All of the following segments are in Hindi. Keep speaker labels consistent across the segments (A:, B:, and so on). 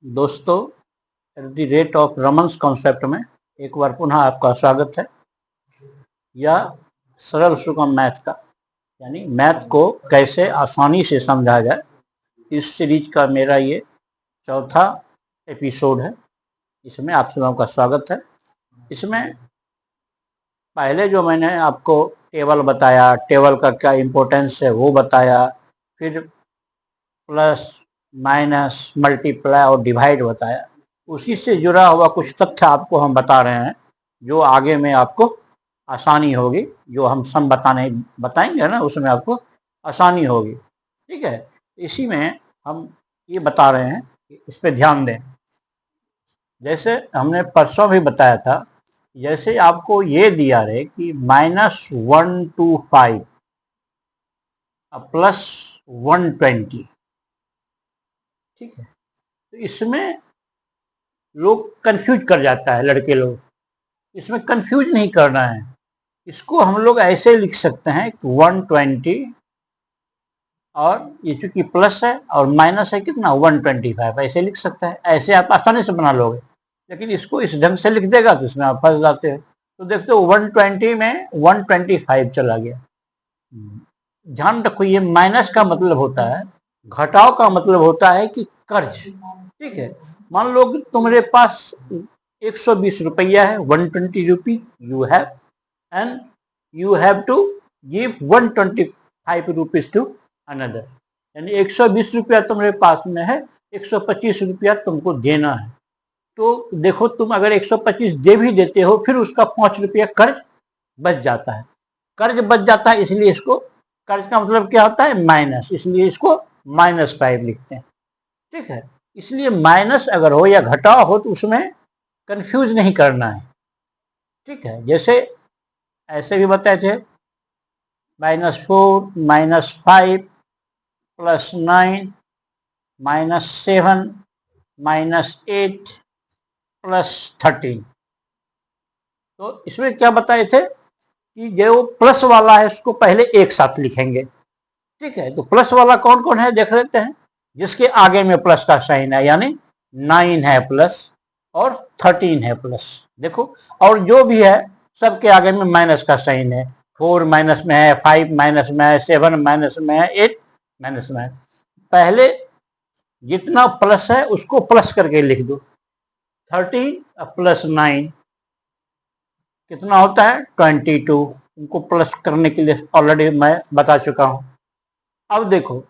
A: दोस्तों, at the rate of Raman's concept में एक बार पुनः आपका स्वागत है। यह सरल सुगम मैथ का यानी मैथ को कैसे आसानी से समझा जाए, इस सीरीज का मेरा ये चौथा एपिसोड है। इसमें आप सबों का स्वागत है। इसमें पहले जो मैंने आपको टेबल बताया, टेबल का क्या इम्पोर्टेंस है वो बताया, फिर प्लस माइनस मल्टीप्लाई और डिवाइड बताया, उसी से जुड़ा हुआ कुछ तथ्य आपको हम बता रहे हैं जो आगे में आपको आसानी होगी। जो हम सम बताएंगे ना, उसमें आपको आसानी होगी। ठीक है, इसी में हम ये बता रहे हैं कि इस पे ध्यान दें। जैसे हमने परसों भी बताया था, जैसे आपको ये दिया रहे कि -125 प्लस 120, ठीक है, तो इसमें लोग कंफ्यूज कर जाता है, लड़के लोग। इसमें कंफ्यूज नहीं करना है, इसको हम लोग ऐसे लिख सकते हैं 120 और ये चूंकि प्लस है और माइनस है कितना 125, ऐसे लिख सकते हैं। ऐसे आप आसानी से बना लोगे, लेकिन इसको इस ढंग से लिख देगा तो इसमें आप फंस जाते हो। तो देखते हो 120 में 125 चला गया। ध्यान रखो, ये माइनस का मतलब होता है, घटाव का मतलब होता है कि कर्ज। ठीक है, मान लो कि तुम्हारे पास 120 रुपया है, 120 rupee you have, and you have to give 125 rupees to another. यानी 120 रुपया तुम्हारे पास में है, 125 रुपया तुमको देना है। तो देखो, तुम अगर 125 दे भी देते हो, फिर उसका 5 रुपया कर्ज बच जाता है। कर्ज बच जाता है, इसलिए इसको, कर्ज का मतलब क्या होता है माइनस, इसलिए इसको -5 लिखते हैं। ठीक है, इसलिए माइनस अगर हो या घटाव हो तो उसमें कंफ्यूज नहीं करना है। ठीक है, जैसे ऐसे भी बताए थे, -4 -5 +9 -7 -8 +13। तो इसमें क्या बताए थे कि जो प्लस वाला है उसको पहले एक साथ लिखेंगे। ठीक है, तो प्लस वाला कौन कौन है देख लेते हैं। जिसके आगे में प्लस का साइन है, यानी 9 है प्लस और 13 है प्लस। देखो, और जो भी है सबके आगे में माइनस का साइन है। 4 माइनस में है, 5 माइनस में है, 7 माइनस में है, 8 माइनस में है। पहले जितना प्लस है उसको प्लस करके लिख दो। 13 प्लस 9 कितना होता है 22। उनको प्लस करने के लिए ऑलरेडी मैं बता चुका हूं। अब देखो,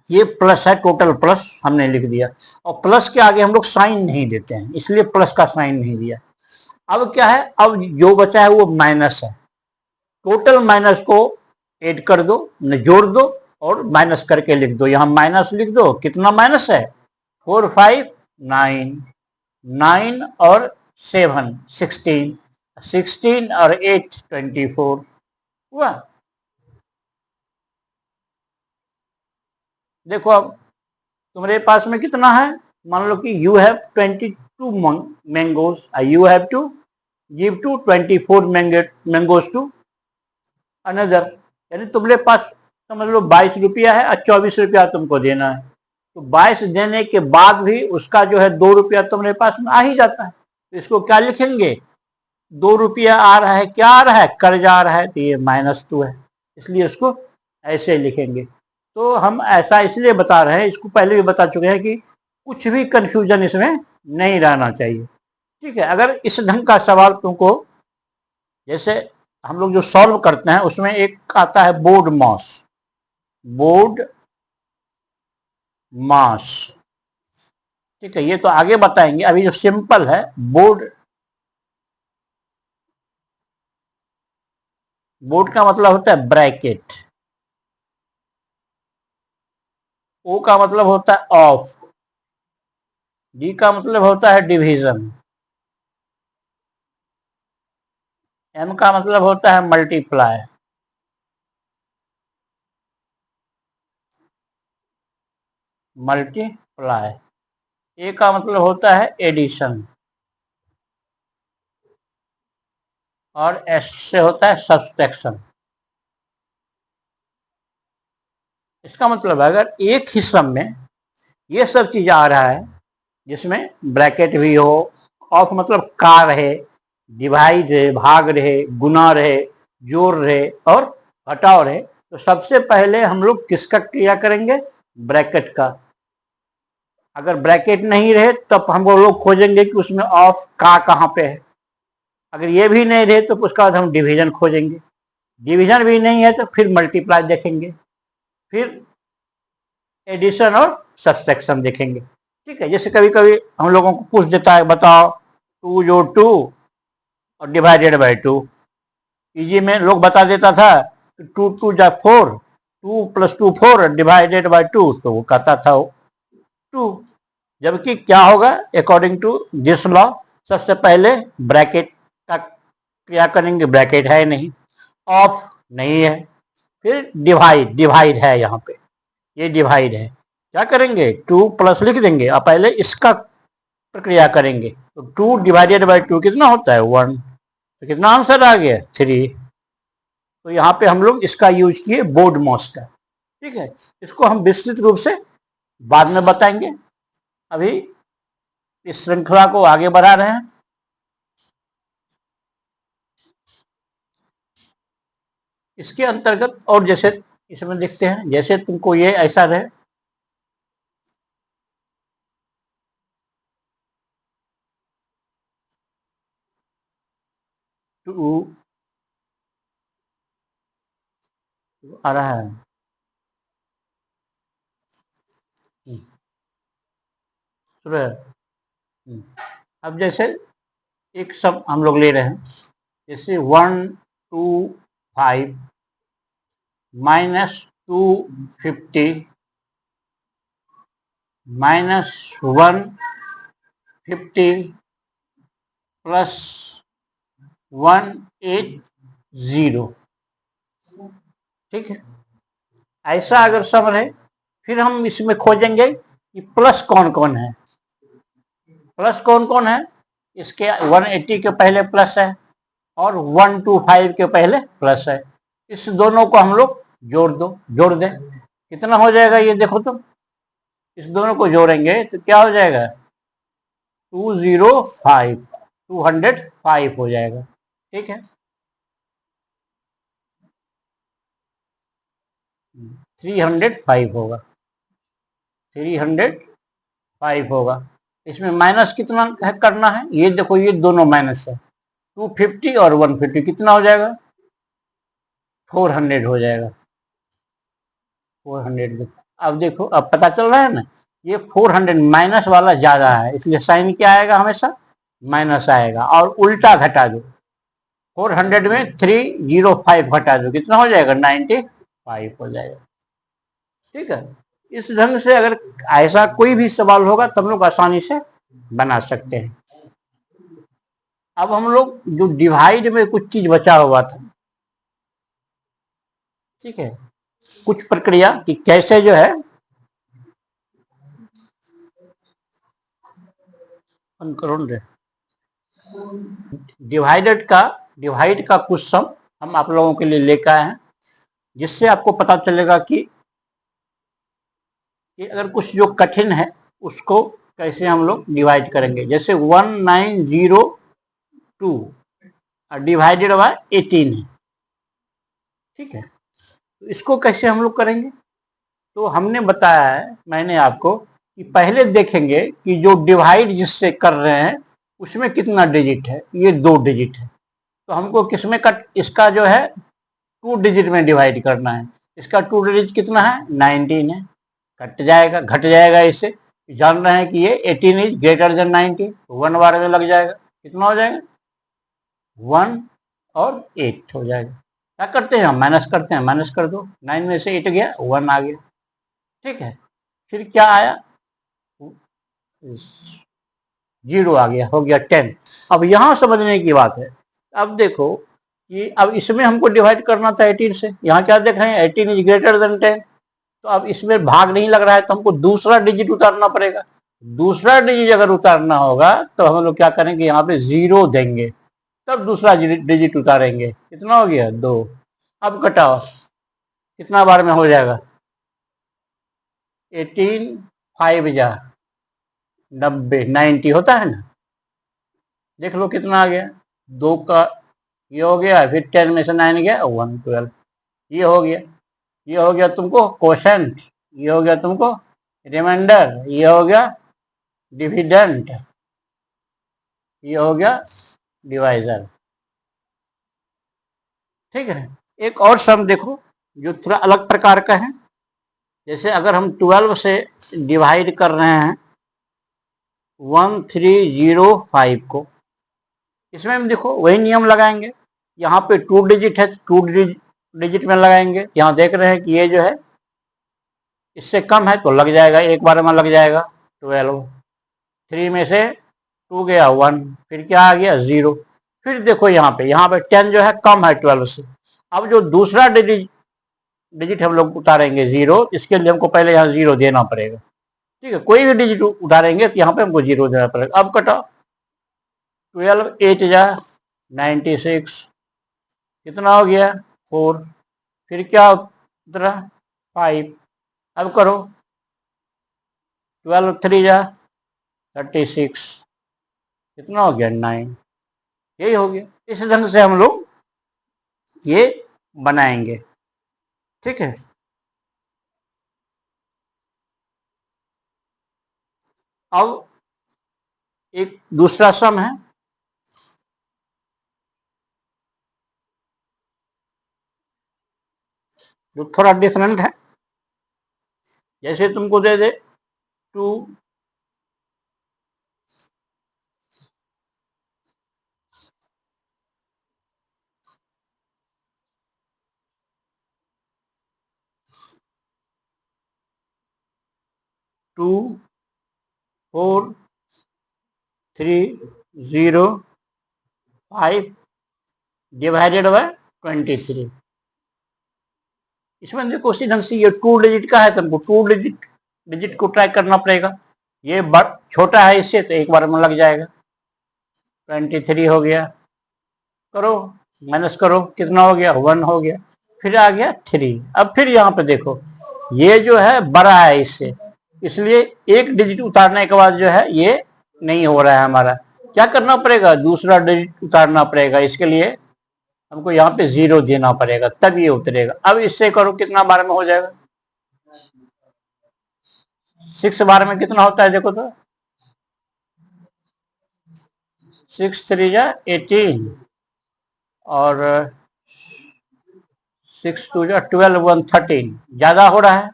A: ये प्लस है, टोटल प्लस हमने लिख दिया, और प्लस के आगे हम लोग साइन नहीं देते हैं, इसलिए प्लस का साइन नहीं दिया। अब क्या है, अब जो बचा है वो माइनस है। टोटल माइनस को ऐड कर दो, जोड़ दो और माइनस करके लिख दो। यहां माइनस लिख दो, कितना माइनस है 4 5 9, 9 और 7 16, 16 और 8 24 हुआ। देखो, अब तुम्हारे पास में कितना है, मान लो कि you have 22 mangoes, you have to give to 24 mangoes to another. यानी तुम्हारे पास समझ लो 22 रुपया है और 24 रुपया तुमको देना है। तो 22 देने के बाद भी उसका जो है 2 रुपया तुम्हारे पास में आ ही जाता है। तो इसको क्या लिखेंगे, 2 रुपया आ रहा है, क्या आ रहा है, कर्ज आ रहा है, तो ये -2 है, इसलिए उसको ऐसे लिखेंगे। तो हम ऐसा इसलिए बता रहे हैं, इसको पहले भी बता चुके हैं कि कुछ भी कंफ्यूजन इसमें नहीं रहना चाहिए। ठीक है, अगर इस ढंग का सवाल तुमको, जैसे हम लोग जो सॉल्व करते हैं उसमें एक आता है बोर्ड मास, बोर्ड मास। ठीक है, ये तो आगे बताएंगे, अभी जो सिंपल है बोर्ड। बोर्ड का मतलब होता है ब्रैकेट, ओ का मतलब होता है ऑफ, डी का मतलब होता है डिवीजन, एम का मतलब होता है मल्टीप्लाई, मल्टीप्लाई, ए का मतलब होता है एडिशन, और एस से होता है सब्सट्रैक्शन। इसका मतलब है अगर एक ही सम में ये सब चीज आ रहा है जिसमें ब्रैकेट भी हो, ऑफ मतलब का रहे, डिवाइड रहे, भाग रहे, गुना रहे, जोड़ रहे और घटाव रहे। तो सबसे पहले हम लोग किसका क्रिया करेंगे? ब्रैकेट का। अगर ब्रैकेट नहीं रहे तब हम लोग खोजेंगे कि उसमें ऑफ का कहाँ पे है। अगर ये भी नहीं रहे तो उसका बाद हम डिवीजन खोजेंगे। डिवीजन भी नहीं है तो फिर मल्टीप्लाई देखेंगे, फिर एडिशन और सब्सट्रैक्शन देखेंगे। ठीक है, जैसे कभी कभी हम लोगों को पूछ देता है, बताओ 2 जो 2 और डिवाइडेड बाई 2। इजी में लोग बता देता था 2 2 जा 4, 2 + 2 4 डिवाइडेड बाई 2, तो वो कहता था 2। जबकि क्या होगा अकॉर्डिंग टू दिस लॉ? सबसे पहले ब्रैकेट का क्रिया करेंगे, ब्रैकेट है नहीं, ऑफ नहीं है, फिर डिवाइड है, यहाँ पे ये डिवाइड है। क्या करेंगे? 2 प्लस लिख देंगे और पहले इसका प्रक्रिया करेंगे। तो 2 डिवाइडेड बाई 2 कितना होता है? 1। तो कितना आंसर आ गया? 3। तो यहाँ पे हम लोग इसका यूज किए बोर्ड मॉस का। ठीक है, इसको हम विस्तृत रूप से बाद में बताएंगे। अभी इस श्रृंखला को आगे बढ़ा रहे हैं। इसके अंतर्गत और जैसे इसमें देखते हैं, जैसे तुमको ये ऐसा रहे, टू आ रहा है। अब जैसे एक सब हम लोग ले रहे हैं, जैसे 1 2 5 -250 -150 +180। ठीक है, ऐसा अगर सम रहे, फिर हम इसमें खोजेंगे कि प्लस कौन कौन है। प्लस कौन कौन है? इसके 180 के पहले प्लस है और 125 के पहले प्लस है। इस दोनों को हम लोग जोड़ दें। कितना हो जाएगा ये देखो तो। इस दोनों को जोड़ेंगे तो क्या हो जाएगा? 205 205 हो जाएगा। ठीक है, 305 होगा, 305 होगा। इसमें माइनस कितना है करना है? ये देखो, ये दोनों माइनस है। 250 और 150 कितना हो जाएगा? 400 हो जाएगा। 400। अब देखो, अब पता चल रहा है ना, ये 400 माइनस वाला ज्यादा है, इसलिए साइन क्या आएगा? हमेशा माइनस आएगा। और उल्टा घटा दो, 400 में 305 घटा दो, कितना हो जाएगा? 95 हो जाएगा। ठीक है, इस ढंग से अगर ऐसा कोई भी सवाल होगा तो हम लोग आसानी से बना सकते हैं। अब हम लोग जो डिवाइड में कुछ चीज बचा हुआ था, ठीक है, कुछ प्रक्रिया कि कैसे जो है डिवाइड का कुछ सम हम आप लोगों के लिए लेकर आए हैं, जिससे आपको पता चलेगा कि अगर कुछ जो कठिन है उसको कैसे हम लोग डिवाइड करेंगे। जैसे 1902 डिवाइडेड बाय 18 है। ठीक है, तो इसको कैसे हम लोग करेंगे? तो हमने बताया है, मैंने आपको, कि पहले देखेंगे कि जो डिवाइड जिससे कर रहे हैं उसमें कितना डिजिट है। ये 2 डिजिट है, तो हमको किसमें कट, इसका जो है 2 डिजिट में डिवाइड करना है। इसका 2 डिजिट कितना है? 19 है। कट जाएगा, घट जाएगा इससे। जान रहे हैं कि ये 18 इज ग्रेटर देन 19, 1 बार में लग जाएगा। कितना हो जाएगा? 1 और 8 हो जाएगा। क्या करते हैं हम? माइनस करते हैं, माइनस कर दो, 9 में से 8 गया, 1 आ गया। ठीक है, फिर क्या आया? 0 आ गया, हो गया 10। अब यहाँ समझने की बात है। अब देखो कि अब इसमें हमको डिवाइड करना था 18 से, यहाँ क्या देख रहे हैं? 18 इज ग्रेटर देन 10। तो अब इसमें भाग नहीं लग रहा है तो हमको दूसरा डिजिट उतारना पड़ेगा। दूसरा डिजिट अगर उतारना होगा तो हम लोग क्या करेंगे? यहाँ पे 0 देंगे, तब दूसरा डिजिट उतारेंगे। कितना हो गया? 2। अब घटाओ, कितना बार में हो जाएगा? 18 5 जा 90 90 होता है ना। देख लो कितना आ गया, 2 का ये हो गया, फिर 10 में से 9 गया 112, ये हो गया। ये हो गया तुमको कोशेंट, ये हो गया तुमको रिमाइंडर, ये हो गया डिविडेंड, ये हो गया डिवाइजर। ठीक है। एक और सम देखो जो थोड़ा अलग प्रकार का है। जैसे अगर हम 12 से डिवाइड कर रहे हैं 1305 को, इसमें हम देखो वही नियम लगाएंगे। यहाँ पे 2 डिजिट है, 2 डिजिट में लगाएंगे। यहाँ देख रहे हैं कि ये जो है इससे कम है तो लग जाएगा, एक बार में लग जाएगा 12। 3 में से 2 गया 1, फिर क्या आ गया 0। फिर देखो यहाँ पे 10 जो है कम है 12 से। अब जो दूसरा डिजिट हम लोग उतारेंगे 0, इसके लिए हमको पहले यहाँ 0 देना पड़ेगा। ठीक है, कोई भी डिजिट उतारेंगे तो यहाँ पे हमको 0 देना पड़ेगा। अब कटा 12 8 जा 96, कितना हो गया 4, फिर क्या उतरा 5। अब करो 12 3 जा 36, कितना हो गया 9। यही हो गया। इस ढंग से हम लोग ये बनाएंगे। ठीक है। अब एक दूसरा सम है, जो थोड़ा डिफरेंट है। जैसे तुमको दे दे 2 2 4 3 0 5 डिवाइडेड बाय 23। इसमें देखो उसी ढंग से ये 2 डिजिट का है, तुमको 2 डिजिट को ट्राई करना पड़ेगा। ये छोटा है इससे तो एक बार में लग जाएगा। 23 हो गया, करो माइनस करो, कितना हो गया 1 हो गया, फिर आ गया 3। अब फिर यहाँ पे देखो ये जो है बड़ा है इससे, इसलिए एक डिजिट उतारने के बाद जो है ये नहीं हो रहा है हमारा। क्या करना पड़ेगा, दूसरा डिजिट उतारना पड़ेगा। इसके लिए हमको यहाँ पे 0 देना पड़ेगा, तब ये उतरेगा। अब इससे करो कितना बार में हो जाएगा, 6 बार में कितना होता है देखो तो, 6 3 जा 18 और 6 2 जा 12 1 13। ज्यादा हो रहा है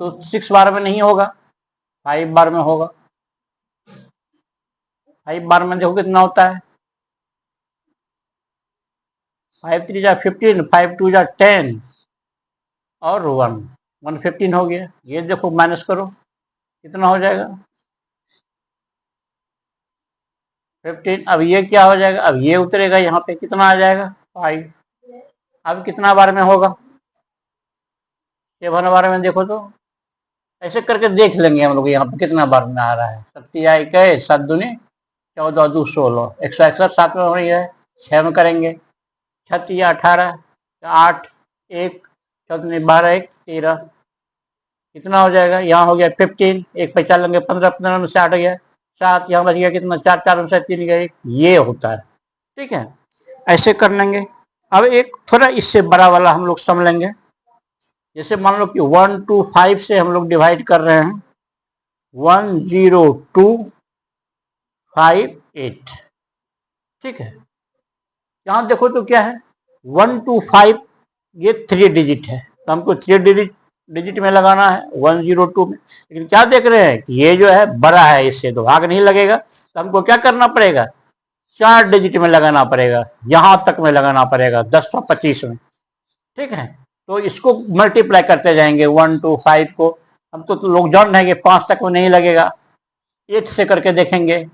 A: तो 6 बार में नहीं होगा, 5 बार में होगा। 5 बार में देखो कितना होता है, 5 3 जा 15, 5 2 जा 10 और 1 115 हो गया। ये देखो माइनस करो कितना हो जाएगा 15। अब ये क्या हो जाएगा, अब ये उतरेगा यहाँ पे, कितना आ जाएगा 5। अब कितना बार में होगा, 7 बार में। देखो तो ऐसे करके देख लेंगे हम लोग यहाँ पे कितना बार में आ रहा है। 7 7 दूनी 14 2 16, 161 7 में हो रही है। 6 में करेंगे 36 18 8 1 14 12 1 13, कितना हो जाएगा, यहाँ हो गया 15। एक पे चलेंगे 15 15 में से 8 गया 7, यहाँ बच गया कितना 4 4 में से 3 गया 1। ये होता है। ठीक है, ऐसे कर लेंगे। अब एक थोड़ा इससे बड़ा वाला हम लोग समझ लेंगे। जैसे मान लो कि 1 2 5 से हम लोग डिवाइड कर रहे हैं 1 0 2 5 8। ठीक है, यहाँ देखो तो क्या है 1 2 5, ये 3 डिजिट है तो हमको 3 डिजिट में लगाना है 1 0 2 में। लेकिन क्या देख रहे हैं कि ये जो है बड़ा है, इससे तो भाग नहीं लगेगा, तो हमको क्या करना पड़ेगा 4 डिजिट में लगाना पड़ेगा, यहां तक में लगाना पड़ेगा 10 और 25 में। ठीक है, तो इसको मल्टीप्लाई करते जाएंगे 1 2 5 को। हम तो लोग जान रहे हैं कि 5 तक में नहीं लगेगा, 8 से करके देखेंगे,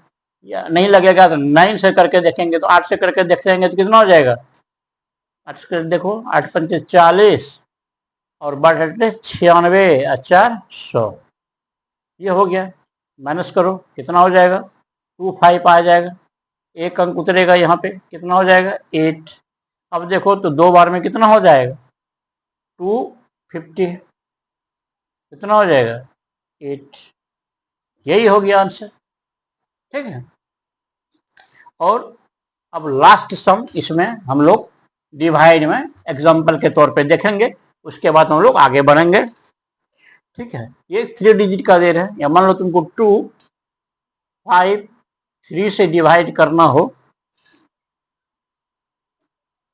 A: या नहीं लगेगा तो 9 से करके देखेंगे, तो 8 से करके देखेंगे तो कितना हो जाएगा 8 से देखो 8 पंचे 40 और बढ़ते 96 4 100। ये हो गया, माइनस करो कितना हो जाएगा 2 5 आ जाएगा, एक अंक उतरेगा यहाँ पे, कितना हो जाएगा 8। अब देखो तो 2 बार में कितना हो जाएगा 250, कितना हो जाएगा 8। यही हो गया आंसर। ठीक है। और अब लास्ट सम इसमें हम लोग डिवाइड में एग्जाम्पल के तौर पे देखेंगे, उसके बाद हम लोग आगे बढ़ेंगे। ठीक है, ये 3 डिजिट का दे रहे हैं, या मान लो तुमको 2 5 3 से डिवाइड करना हो,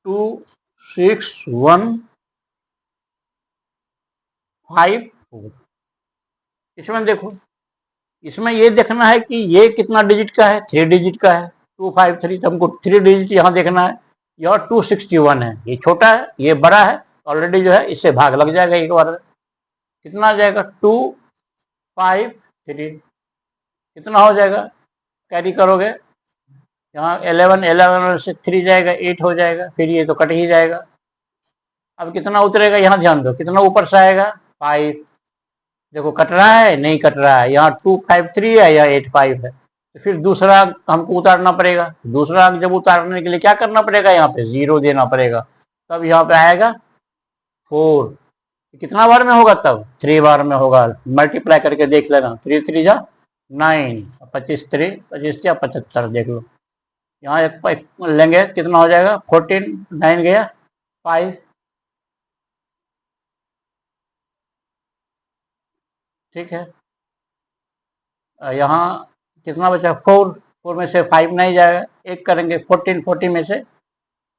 A: 2 6 1 5 4। इसमें देखो, इसमें ये देखना है कि ये कितना डिजिट का है, 3 डिजिट का है, 253, तो हमको 3 डिजिट यहाँ देखना है। यह 261 है, ये छोटा है ये बड़ा है, ऑलरेडी जो है इससे भाग लग जाएगा एक बार। कितना आ जाएगा, 253, कितना हो जाएगा, कैरी करोगे यहाँ 11 11 से 3 जाएगा, 8 हो जाएगा, फिर ये तो कट ही जाएगा। अब कितना उतरेगा, यहाँ ध्यान दो, कितना ऊपर से आएगा, 5। देखो कट रहा है, नहीं कट रहा है, यहाँ 253 है या 85 है, तो फिर दूसरा हमको उतारना पड़ेगा। दूसरा जब उतारने के लिए क्या करना पड़ेगा, यहाँ पे 0 देना पड़ेगा, तब यहाँ पे आएगा 4। कितना बार में होगा, तब 3 बार में होगा। मल्टीप्लाई करके देख लेना, 3 3 जा 9, 25 3 25 या 75, देख लो। यहाँ एक लेंगे, कितना हो जाएगा, 14 9 गया 5। ठीक है, यहाँ कितना बचा, 4 4 में से 5 नहीं जाएगा, एक करेंगे, 14 40 में से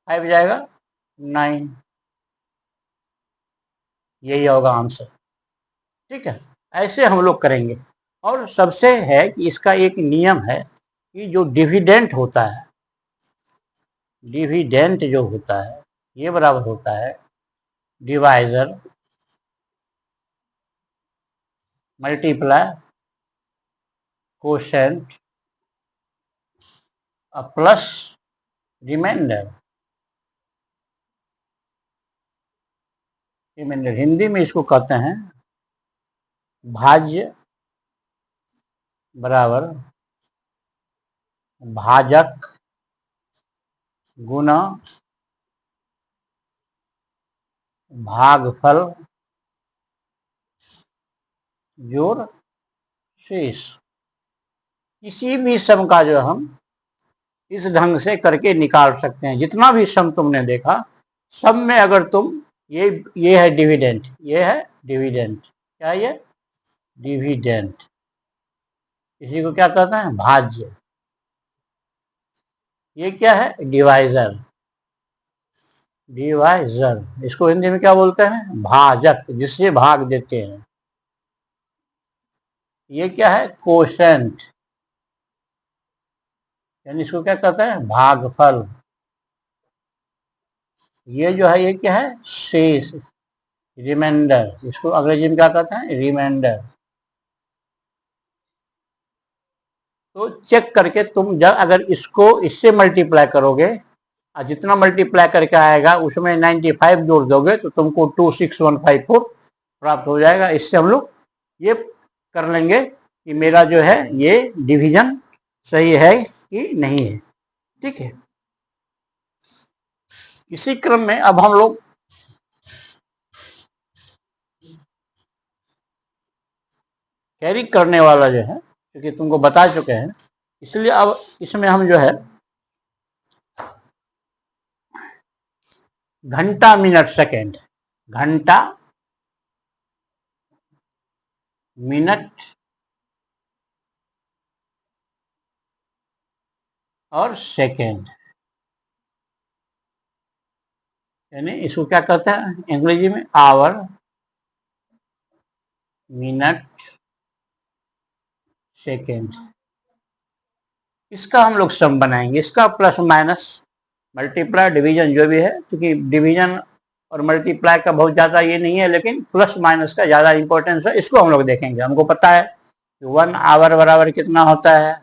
A: 5 जाएगा 9, यही होगा आंसर। ठीक है, ऐसे हम लोग करेंगे। और सबसे है कि इसका एक नियम है कि जो डिविडेंट होता है, डिविडेंट जो होता है, ये बराबर होता है divisor multiply quotient plus remainder. Remainder Hindi में इसको कहते हैं भाज्य बराबर भाजक गुना भागफल जोड़ शेष। किसी भी सम का जो हम इस ढंग से करके निकाल सकते हैं। जितना भी सम तुमने देखा, सब में अगर तुम ये है डिविडेंट, ये है डिविडेंट, क्या है ये, डिविडेंट। इसी को क्या कहते हैं, भाज्य। ये क्या है, डिवाइजर, डिवाइजर। इसको हिंदी में क्या बोलते हैं, भाजक, जिससे भाग देते हैं। ये क्या है, कोशेंट, यानी इसको क्या कहते हैं, भागफल। ये जो है, ये क्या है, शेष, रिमाइंडर। इसको अंग्रेजी में क्या कहते हैं, रिमाइंडर। तो चेक करके तुम जब अगर इसको इससे मल्टीप्लाई करोगे, और जितना मल्टीप्लाई करके आएगा उसमें 95 जोड़ दोगे, तो तुमको 26154 प्राप्त हो जाएगा। इससे हम लोग ये कर लेंगे कि मेरा जो है ये डिवीजन सही है कि नहीं है। ठीक है, इसी क्रम में अब हम लोग कैरी करने वाला जो है, क्योंकि तुमको बता चुके हैं, इसलिए अब इसमें हम जो है घंटा मिनट सेकेंड, घंटा मिनट और सेकेंड, यानी इसको क्या कहते हैं अंग्रेजी में, आवर मिनट सेकेंड। इसका हम लोग सम बनाएंगे, इसका प्लस माइनस मल्टीप्लाई डिवीजन जो भी है, क्योंकि डिवीजन और मल्टीप्लाई का बहुत ज़्यादा ये नहीं है, लेकिन प्लस माइनस का ज़्यादा इंपॉर्टेंस है। इसको हम लोग देखेंगे। हमको पता है कि 1 आवर बराबर कितना होता है,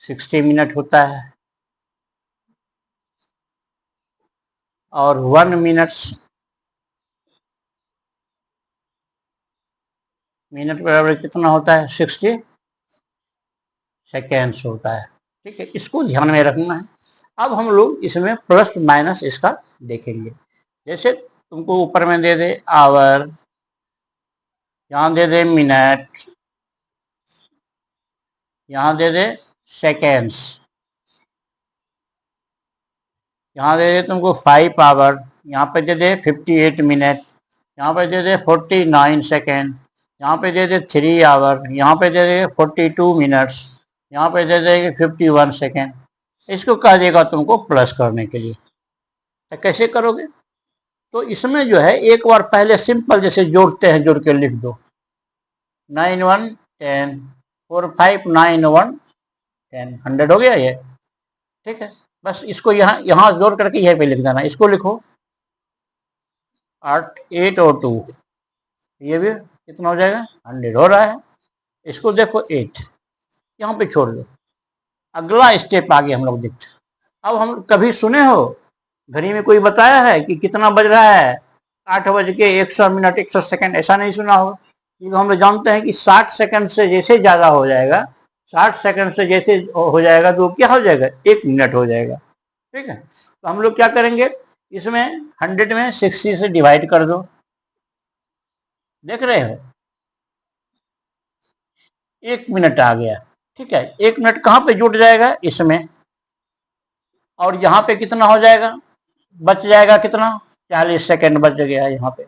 A: 60 मिनट होता है, और 1 मिनट बराबर कितना होता है, 60 सेकेंड्स होता है। ठीक है, इसको ध्यान में रखना है। अब हम लोग इसमें प्लस माइनस इसका देखेंगे। जैसे तुमको ऊपर में दे दे आवर, यहाँ दे दे मिनट, यहाँ दे दे सेकेंड्स, यहाँ दे दे तुमको 5 आवर, यहाँ पे दे दे 58 मिनट, यहाँ पे दे दे 49 सेकेंड, यहाँ पे दे दे 3 आवर, यहाँ पे दे दे 42 मिनट्स, यहाँ पे दे दे 51 सेकेंड। इसको कह देगा तुमको प्लस करने के लिए। तो कैसे करोगे? तो इसमें जो है एक बार पहले सिंपल जैसे जोड़ते हैं, जोड़ के लिख दो 9 1 10 4 5 9 1 10, 100 हो गया ये। ठीक है, बस इसको यहाँ जोड़ करके यहीं पे लिख देना। इसको लिखो 8 8 और 2, ये भी कितना हो जाएगा 100 हो रहा है। इसको देखो 8 यहाँ पे छोड़ दो। अगला स्टेप आगे हम लोग देखते। अब हम कभी सुने हो घड़ी में कोई बताया है कि कितना बज रहा है? 8 बज के 100 मिनट 100 सेकेंड, ऐसा नहीं सुना होगा। क्योंकि हम लोग जानते हैं कि 60 सेकंड से जैसे ज़्यादा हो जाएगा, 60 सेकंड से जैसे हो जाएगा तो क्या हो जाएगा 1 मिनट हो जाएगा। ठीक है, तो हम लोग क्या करेंगे, इसमें 100 में 60 से डिवाइड कर दो। देख रहे हो 1 मिनट आ गया। ठीक है, 1 मिनट कहाँ पे जुट जाएगा? इसमें। और यहाँ पे कितना हो जाएगा, बच जाएगा कितना 40 सेकंड बच गया यहाँ पे।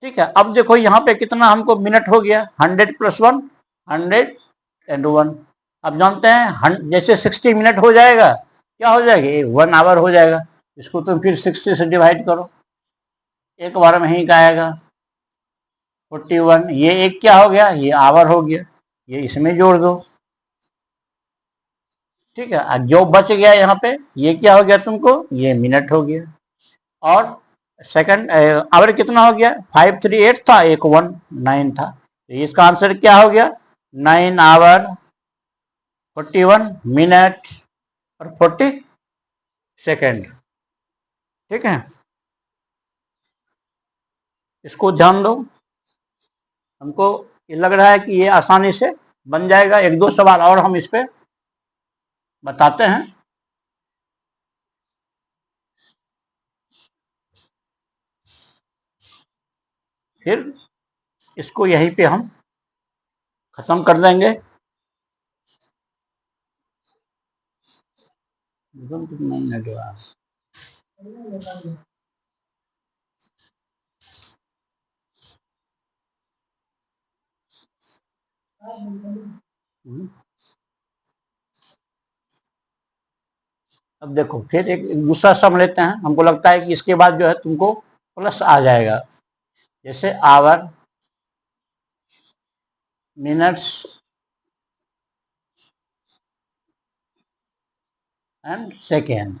A: ठीक है, अब देखो यहाँ पे कितना हमको मिनट हो गया, 100 + 1 101। अब जानते हैं जैसे 60 मिनट हो जाएगा क्या हो जाएगा 1 आवर हो जाएगा। इसको तुम फिर 60 से डिवाइड करो, एक बार में ही आएगा 41। ये एक क्या हो गया, ये आवर हो गया, ये इसमें जोड़ दो। ठीक है, जो बच गया यहाँ पे ये क्या हो गया तुमको, ये मिनट हो गया। और सेकंड आवर कितना हो गया, 5 3 8 था, एक 1 9 था। तो इसका आंसर क्या हो गया 9 आवर 41 मिनट और 40 सेकंड। ठीक है, इसको ध्यान दो। हमको ये लग रहा है कि ये आसानी से बन जाएगा। एक दो सवाल और हम इस पे बताते हैं। फिर इसको यहीं पे हम खत्म कर देंगे। अब देखो फिर एक दूसरा सम लेते हैं। हमको लगता है कि इसके बाद जो है तुमको प्लस आ जाएगा। जैसे आवर, मिनट्स एंड सेकेंड।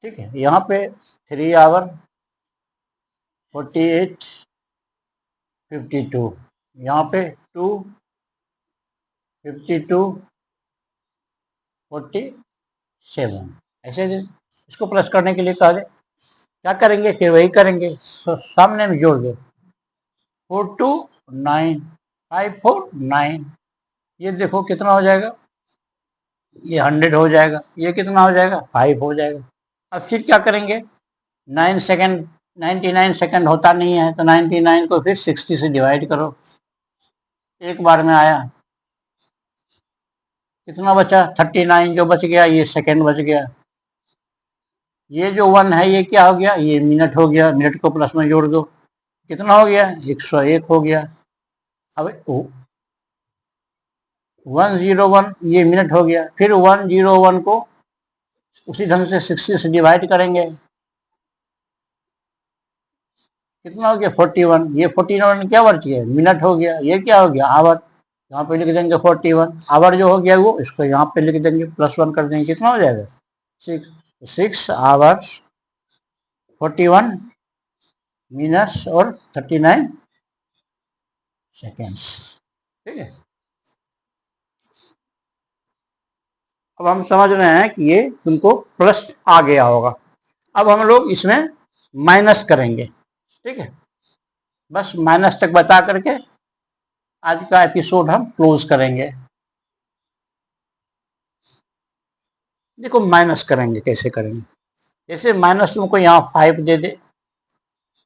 A: ठीक है, यहाँ पे 3 आवर 48 52, यहाँ पे 2 52 47। ऐसे इसको प्लस करने के लिए कहा जाए क्या करेंगे, फिर वही करेंगे, सामने में जोड़ दो 4 2 9 5 4 9। ये देखो कितना हो जाएगा, ये 100 हो जाएगा, ये कितना हो जाएगा 5 हो जाएगा। अब फिर क्या करेंगे, 9 सेकंड 99 सेकंड होता नहीं है, तो 99 को फिर 60 से डिवाइड करो, एक बार में आया। कितना बचा 39 जो बच गया, ये सेकंड बच गया। ये जो 1 है ये क्या हो गया, ये मिनट हो गया, मिनट को प्लस में जोड़ दो, कितना हो गया 101 हो गया। अब 101 ये मिनट हो गया, फिर 101 को उसी ढंग से 60 से डिवाइड करेंगे, कितना हो गया 41। ये 41 क्या बच गया, मिनट हो गया। ये क्या हो गया आवर, यहाँ पे लिख देंगे 41 आवर जो हो गया वो, इसको यहाँ पे लिख देंगे +1 कर देंगे, कितना हो जाएगा 6 आवर्स 41 मिनट्स और 39 सेकेंड्स। ठीक है, अब हम समझ रहे हैं कि ये तुमको प्लस आ गया होगा। अब हम लोग इसमें माइनस करेंगे। ठीक है, बस माइनस तक बता करके आज का एपिसोड हम क्लोज करेंगे। देखो माइनस करेंगे कैसे करेंगे, जैसे माइनस तुमको यहाँ 5 दे दे,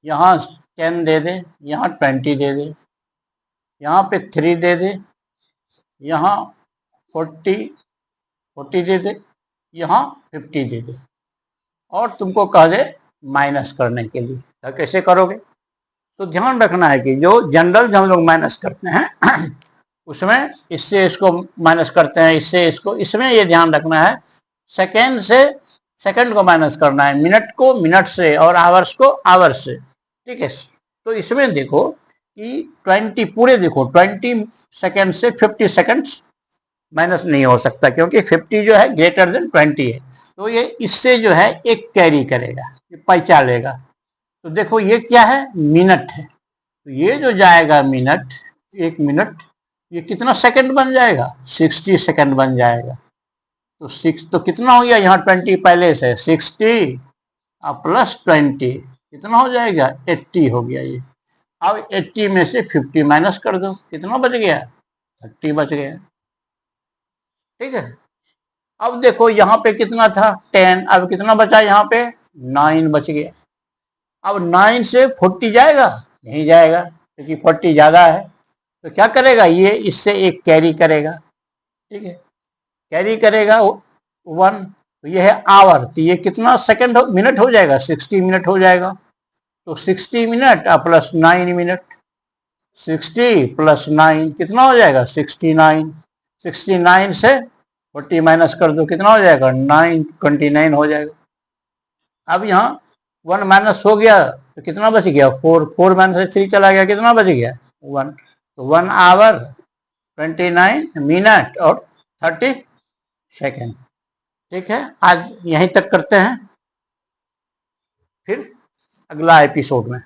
A: यहाँ 10 दे दे, यहाँ 20 दे दे, यहाँ पे 3 दे दे, यहाँ 40 दे दे, यहाँ 50 दे दे और तुमको कह दे माइनस करने के लिए, तो कैसे करोगे? तो ध्यान रखना है कि जो जनरल जो हम लोग माइनस करते हैं उसमें इससे इसको माइनस करते हैं, इससे इसको, इसमें ये ध्यान रखना है सेकेंड से सेकंड को माइनस करना है, मिनट को मिनट से और आवर्स को आवर्स से, ठीक है। तो इसमें देखो कि 20 पूरे देखो 20 सेकेंड से 50 सेकेंड्स माइनस नहीं हो सकता, क्योंकि 50 जो है ग्रेटर देन 20 है, तो ये इससे जो है एक कैरी करेगा, ये पैचा लेगा। तो देखो ये क्या है, मिनट है, तो ये जो जाएगा मिनट, 1 मिनट, ये कितना सेकंड बन जाएगा, 60 सेकंड बन जाएगा। तो 6 तो कितना हो गया, यहाँ 20 पहले से 60 प्लस 20 कितना हो जाएगा, 80 हो गया ये। अब 80 में से 50 माइनस कर दो, कितना बच गया, 30 बच गया, ठीक है। अब देखो यहाँ पे कितना था 10, अब कितना बचा यहाँ पे 9 बच गया। अब 9 से 40 जाएगा, नहीं जाएगा, क्योंकि 40 ज्यादा है। तो क्या करेगा ये, इससे एक कैरी करेगा, ठीक है, कैरी करेगा 1, तो ये है आवर, तो ये कितना सेकंड मिनट हो जाएगा, 60 मिनट हो जाएगा। तो 60 मिनट प्लस 9 मिनट, 60 प्लस 9 कितना हो जाएगा, 69। 69 से 40 माइनस कर दो, कितना हो जाएगा, 929 हो जाएगा। अब यहाँ 1 माइनस हो गया तो कितना बच गया, 4, 4 माइनस 3 चला गया, कितना बच गया, 1। तो 1 आवर 29 मिनट और 30 सेकेंड, ठीक है। आज यहीं तक करते हैं, फिर अगला एपिसोड में।